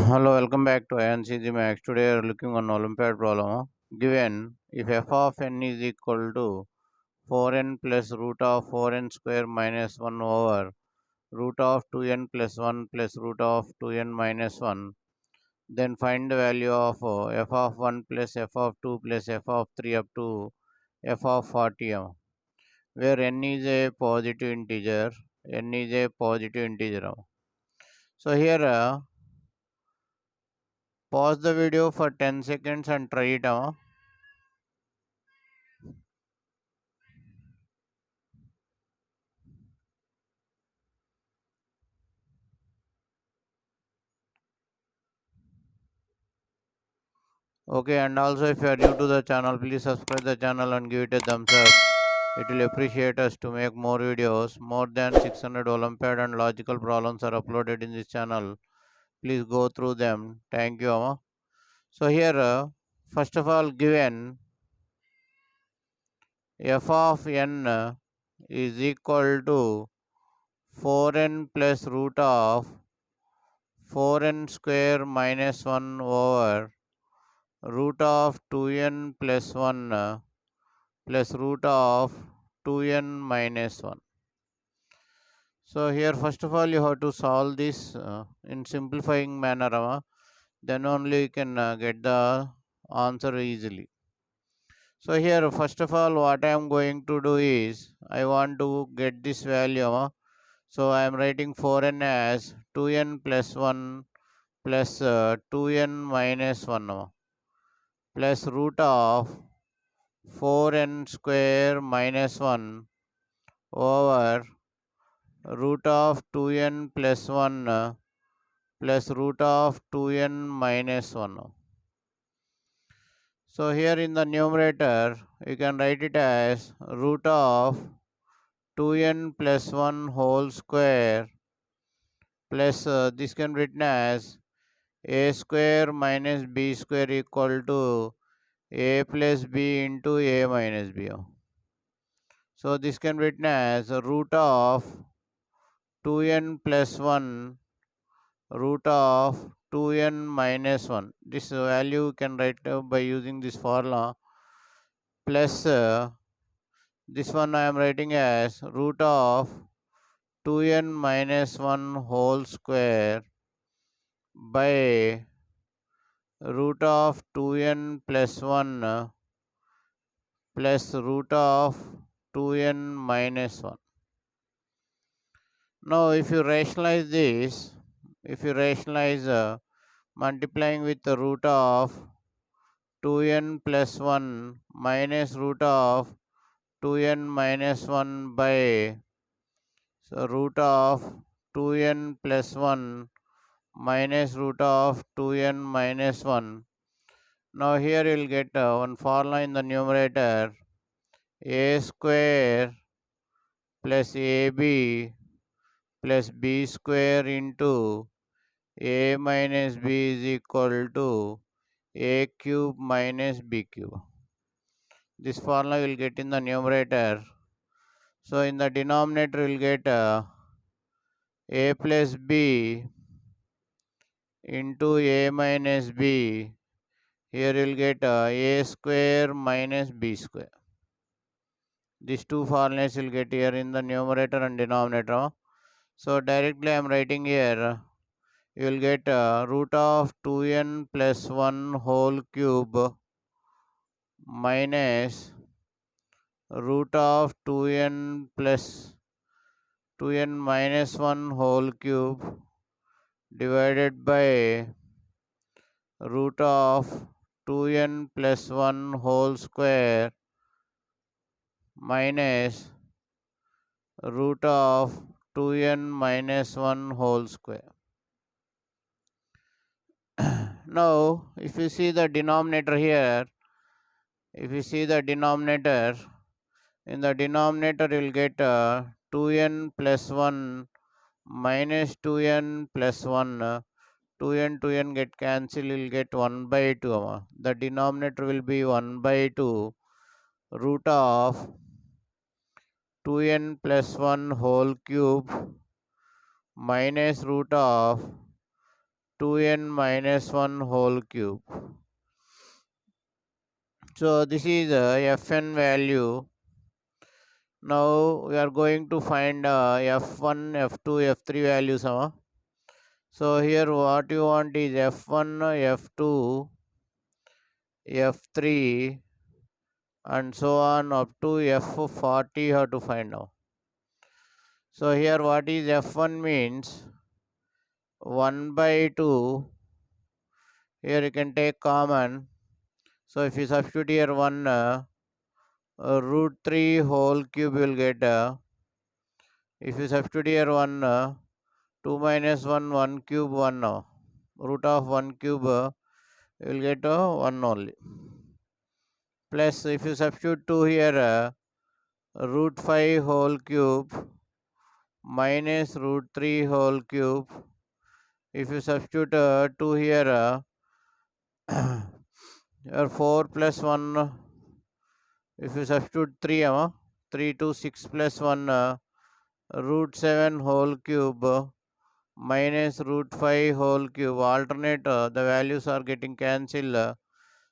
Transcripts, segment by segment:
Hello, welcome back to AyaansEasyMath. Today we are looking on Olympiad problem. Given if f of n is equal to 4n plus root of 4n square minus 1 over root of 2n plus 1 plus root of 2n minus 1, then find the value of f of 1 plus f of 2 plus f of 3 up to f of 40, where n is a positive integer. N is a positive integer. So here, pause the video for 10 seconds and try it. Okay, and also if you are new to the channel, please subscribe the channel and give it a thumbs up. It will appreciate us to make more videos. More than 600 Olympiad and logical problems are uploaded in this channel. Please go through them. Thank you, Amma. So here, first of all, given f of n is equal to 4n plus root of 4n square minus 1 over root of 2n plus 1 plus root of 2n minus 1. So here first of all you have to solve this in simplifying manner, then only you can get the answer easily. So here first of all what I am going to do is I want to get this value. So I am writing 4n as 2n plus 1 plus 2n minus 1 plus root of 4n square minus 1 over root of 2n plus 1 plus root of 2n minus 1. So here in the numerator, you can write it as root of 2n plus 1 whole square plus this can be written as a square minus b square equal to a plus b into a minus b. So this can be written as root of 2n plus 1 root of 2n minus 1. This value you can write by using this formula, plus this one I am writing as root of 2n minus 1 whole square by root of 2n plus 1 plus root of 2n minus 1. Now if you rationalize this, if you rationalize multiplying with the root of 2n plus 1 minus root of 2n minus 1 by root of 2n plus 1 minus root of 2n minus 1. Now here you will get one formula in the numerator, a square plus ab plus b square into a minus b is equal to a cube minus b cube. This formula will get in the numerator. So in the denominator we will get a plus b into a minus b. Here you will get a square minus b square. These two formulas will get here in the numerator and denominator. So directly I am writing here, you will get root of 2n plus 1 whole cube minus root of 2n plus 2n minus 1 whole cube divided by root of 2n plus 1 whole square minus root of 2n minus 1 whole square. Now, if you see the denominator here, if you see the denominator, in the denominator you will get 2n plus 1 minus 2n plus 1. 2n get cancelled, you will get 1 by 2. The denominator will be 1 by 2 root of 2n plus 1 whole cube minus root of 2n minus 1 whole cube. So this is Fn value. Now we are going to find F1, F2, F3 values. So here what you want is F1, F2, F3 and so on up to F40 you have to find now. So here what is F1 means 1 by 2. Here you can take common. So if you substitute here 1, root 3 whole cube you will get. If you substitute here 1, 2 minus 1, 1 cube 1 now. Root of 1 cube you will get 1 only. Plus if you substitute 2 here, root 5 whole cube minus root 3 whole cube. If you substitute 2 here, 4 plus 1. If you substitute 3, 3 to 6 plus 1, root 7 whole cube minus root 5 whole cube. Alternate, the values are getting cancelled.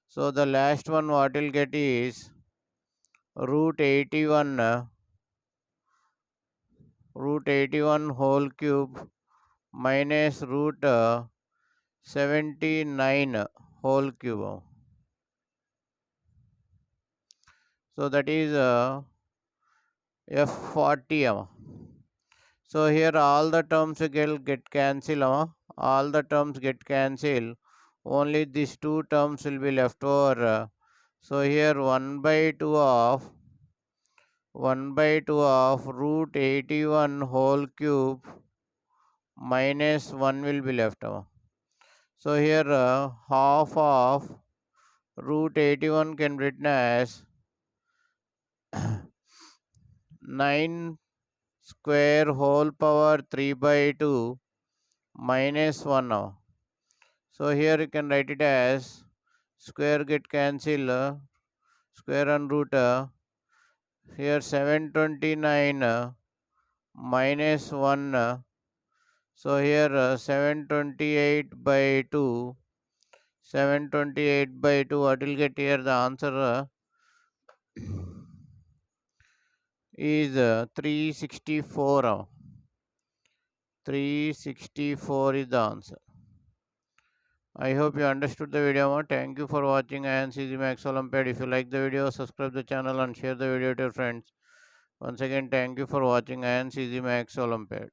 So the last one what will get is root 81 whole cube minus root 79 whole cube. So that is F40. So here all the terms will get cancelled. All the terms get cancelled. Only these two terms will be left over. So here 1 by 2 of root 81 whole cube minus 1 will be left. So here half of root 81 can be written as 9 square whole power 3 by 2 minus 1 now. So here you can write it as square get cancelled, square and root. Here 729 minus 1. So here 728 by 2. 728 by 2. What will get here? The answer is 364. 364 is the answer. I hope you understood the video. Thank you for watching AyaansEasyMath Olympiad. If you like the video, subscribe the channel and share the video to your friends. Once again, thank you for watching AyaansEasyMath Olympiad.